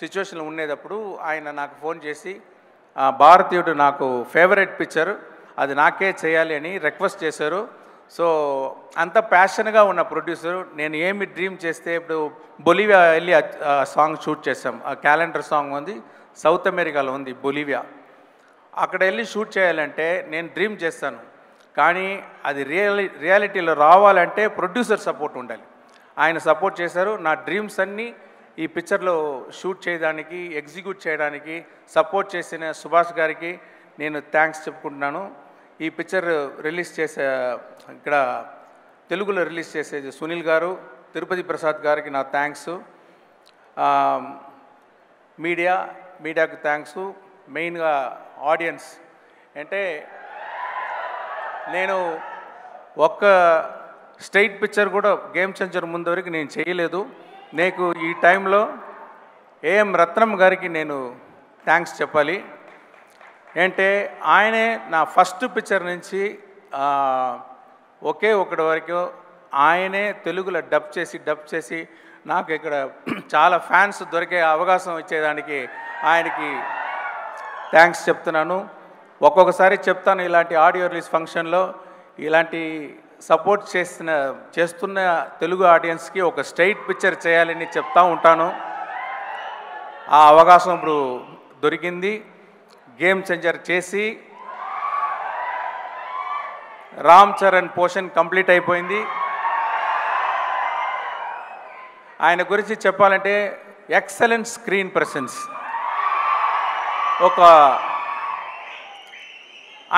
సిచ్యువేషన్లో ఉండేటప్పుడు ఆయన నాకు ఫోన్ చేసి భారతీయుడు నాకు ఫేవరెట్ పిక్చర్, అది నాకే చేయాలి అని రిక్వెస్ట్ చేశారు. సో అంత ప్యాషన్గా ఉన్న ప్రొడ్యూసర్, నేను ఏమి డ్రీమ్ చేస్తే ఇప్పుడు బొలివియా వెళ్ళి సాంగ్ షూట్ చేసాం. ఆ క్యాలెండర్ సాంగ్ ఉంది, సౌత్ అమెరికాలో ఉంది బొలివియా. అక్కడ వెళ్ళి షూట్ చేయాలంటే నేను డ్రీమ్ చేస్తాను, కానీ అది రియాలిటీలో రావాలంటే ప్రొడ్యూసర్ సపోర్ట్ ఉండాలి. ఆయన సపోర్ట్ చేశారు. నా డ్రీమ్స్ అన్నీ ఈ పిక్చర్లో షూట్ చేయడానికి, ఎగ్జిక్యూట్ చేయడానికి సపోర్ట్ చేసిన సుభాష్ గారికి నేను థ్యాంక్స్ చెప్పుకుంటున్నాను. ఈ పిక్చర్ రిలీజ్ చేసే, ఇక్కడ తెలుగులో రిలీజ్ చేసేది సునీల్ గారు, తిరుపతి ప్రసాద్ గారికి నా థ్యాంక్స్. మీడియాకు థ్యాంక్స్. మెయిన్గా ఆడియన్స్, అంటే నేను ఒక్క స్టేట్ పిక్చర్ కూడా గేమ్ చేంజర్ ముందు వరకు నేను చేయలేదు. నీకు ఈ టైంలో ఏఎం రత్నం గారికి నేను థ్యాంక్స్ చెప్పాలి. అంటే ఆయనే నా ఫస్ట్ పిక్చర్ నుంచి ఒకే ఒకటి వరకు ఆయనే తెలుగులో డబ్ చేసి నాకు ఇక్కడ చాలా ఫ్యాన్స్ దొరికే అవకాశం ఇచ్చేదానికి ఆయనకి థ్యాంక్స్ చెప్తున్నాను. ఒక్కొక్కసారి చెప్తాను, ఇలాంటి ఆడియో రిలీజ్ ఫంక్షన్లో ఇలాంటి సపోర్ట్ చేస్తున్న తెలుగు ఆడియన్స్కి ఒక స్ట్రైట్ పిక్చర్ చేయాలని చెప్తూ ఉంటాను. ఆ అవకాశం ఇప్పుడు దొరికింది. గేమ్ చేంజర్ చేసి రామ్ చరణ్ పోర్షన్ కంప్లీట్ అయిపోయింది. ఆయన గురించి చెప్పాలంటే ఎక్సలెంట్ స్క్రీన్ ప్రెసెన్స్.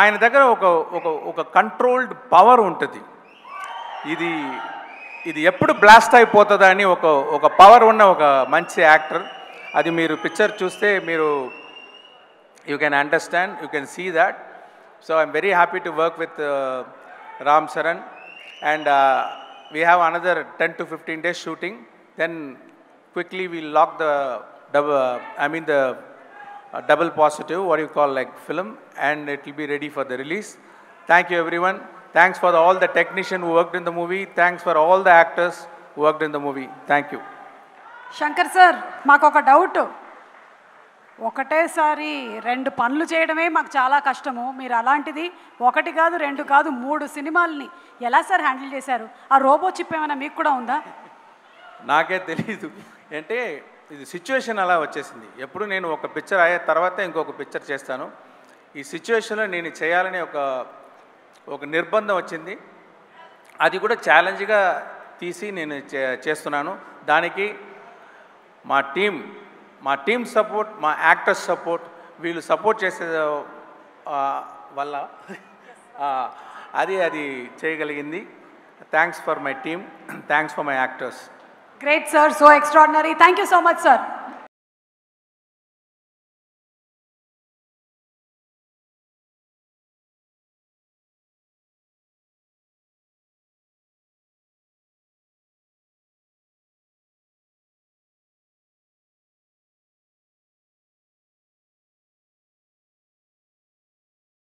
ఆయన దగ్గర ఒక కంట్రోల్డ్ పవర్ ఉంటుంది. ఇది ఎప్పుడు బ్లాస్ట్ అయిపోతుందా అని ఒక పవర్ ఉన్న ఒక మంచి యాక్టర్. అది మీరు పిక్చర్ చూస్తే మీరు you can understand, you can see that. So I'm very happy to work with Ram Charan, and we have another 10 to 15 days shooting. Then quickly we'll lock the double positive, what you call like film, and it will be ready for the release. Thank you everyone. Thanks for all the technicians who worked in the movie. Thanks for all the actors who worked in the movie. Thank you. Shankar sir, మాకు ఒక doubt. ఒకటేసారి 2 పనులు చేయడమే మాకు చాలా కష్టము. మీరు అలాంటిది 1 కాదు 2 కాదు 3 సినిమాలని ఎలా సార్ హ్యాండిల్ చేశారు? ఆ రోబో చిప్ ఏమైనా మీకు కూడా ఉందా? నాకే తెలీదు. అంటే ఇది సిచ్యువేషన్ అలా వచ్చేసింది. ఎప్పుడు నేను ఒక పిక్చర్ అయ్యే తర్వాత ఇంకొక పిక్చర్ చేస్తాను. ఈ సిచ్యువేషన్లో నేను చేయాలని ఒక నిర్బంధం వచ్చింది. అది కూడా ఛాలెంజ్గా తీసి నేను చేస్తున్నాను. దానికి మా టీమ్ సపోర్ట్, మా యాక్టర్స్ సపోర్ట్, వీళ్ళు సపోర్ట్ చేసే వల్ల అది చేయగలిగింది. Thanks for my team, thanks for my actors. Great sir, so extraordinary. Thank you so much sir.